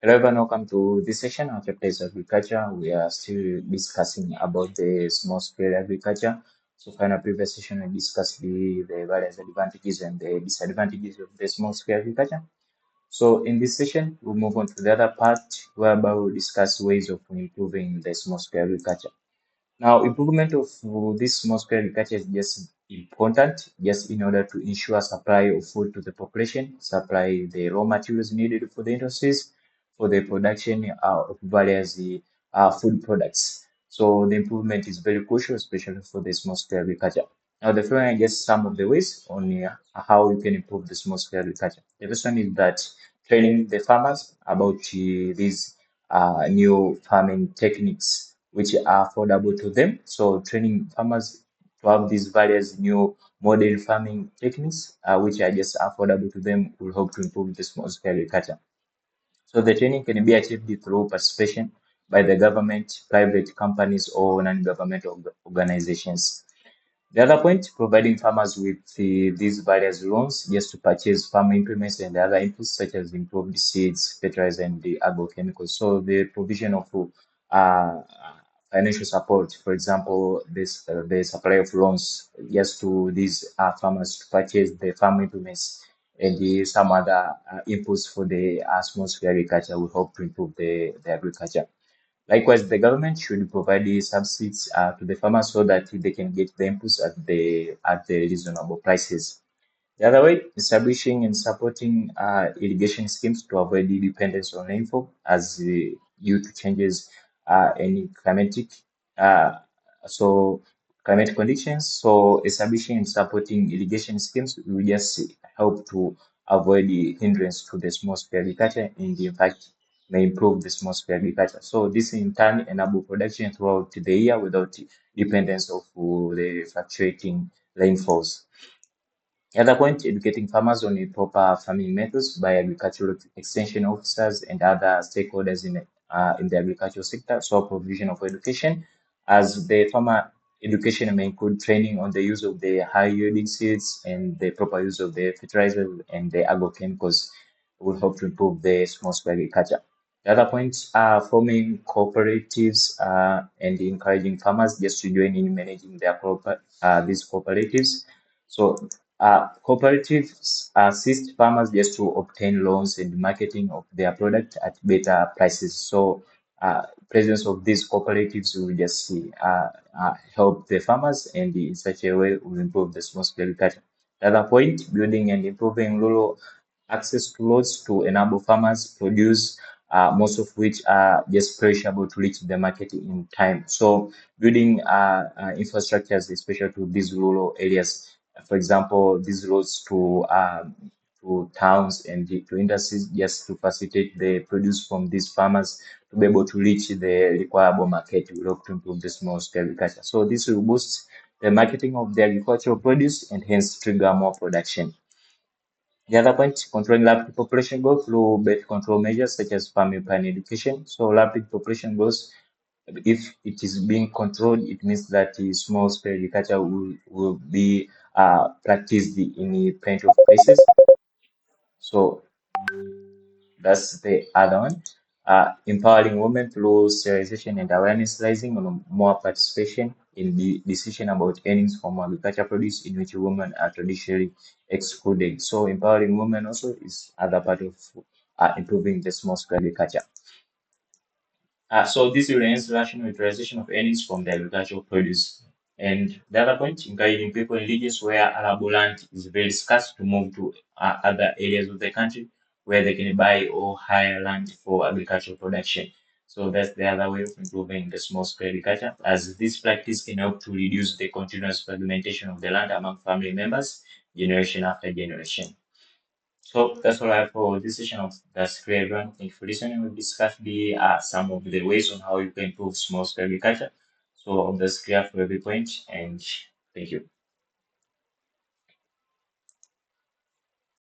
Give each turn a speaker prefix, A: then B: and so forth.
A: Hello everyone, welcome to this session. Our chapter is agriculture. We are still discussing about the small scale agriculture. So in our previous session, we discussed the various advantages and the disadvantages of the small scale agriculture. So in this session, we'll move on to the other part whereby we'll discuss ways of improving the small scale agriculture. Now, improvement of this small scale agriculture is just important, just in order to ensure supply of food to the population, supply the raw materials needed for the industries, for the production of various food products. So the improvement is very crucial, especially for the small scale agriculture. Now, the following are just some of the ways on how you can improve the small scale agriculture. The first one is that training the farmers about these new farming techniques which are affordable to them. So training farmers to have these various new modern farming techniques which are just affordable to them will help to improve the small scale agriculture. So the training can be achieved through participation by the government, private companies, or non-governmental organizations. The other point, providing farmers with these various loans just to purchase farm implements and other inputs such as improved seeds, fertilizer, and the agrochemicals. So the provision of uh, financial support, for example, the supply of loans just to these farmers to purchase the farm implements and some other inputs for the small scale agriculture will help to improve the agriculture. Likewise, the government should provide the subsidies to the farmers so that they can get the inputs at the reasonable prices. The other way, establishing and supporting irrigation schemes to avoid the dependence on rainfall as due to changes in uh, so climate conditions. So establishing and supporting irrigation schemes will just help to avoid the hindrance to the small scale agriculture and in fact may improve the small scale agriculture. So this in turn enable production throughout the year without dependence of the fluctuating rainfalls. The other point, educating farmers on the proper farming methods by agricultural extension officers and other stakeholders in the agricultural sector. So provision of education as the farmer education may include training on the use of the high yielding seeds and the proper use of the fertilizers and the agrochemicals will help to improve the small scale agriculture. The other points are forming cooperatives and encouraging farmers just to join in managing these cooperatives. So cooperatives assist farmers just to obtain loans and marketing of their product at better prices. So presence of these cooperatives will just help the farmers and in such a way will improve the small scale agriculture. The other point, building and improving rural access to loans to enable farmers produce most of which are just perishable to reach the market in time. So building infrastructures, especially to these rural areas, for example, these roads to towns and to industries, just to facilitate the produce from these farmers to be able to reach the required market will help to improve the small scale agriculture. So this will boost the marketing of the agricultural produce and hence trigger more production. The other point, controlling rapid population growth through birth control measures such as family planning education. So rapid population growth, if it is being controlled, it means that the small scale agriculture will be practiced in plenty of places. So that's the other one. Empowering women through sterilization and awareness, raising on more participation in the decision about earnings from agriculture produce in which women are traditionally excluded. So empowering women also is other part of improving the small scale agriculture. So this will enhance rational utilization of earnings from the agricultural produce. And the other point, encouraging people in regions where arable land is very scarce to move to other areas of the country where they can buy or hire land for agricultural production. So that's the other way of improving the small scale agriculture, as this practice can help to reduce the continuous fragmentation of the land among family members, generation after generation. So that's all I have for this session of That's Great Everyone. Thank you for listening. We've discussed some of the ways on how you can improve small scale agriculture. So that's clear for every point, and thank you.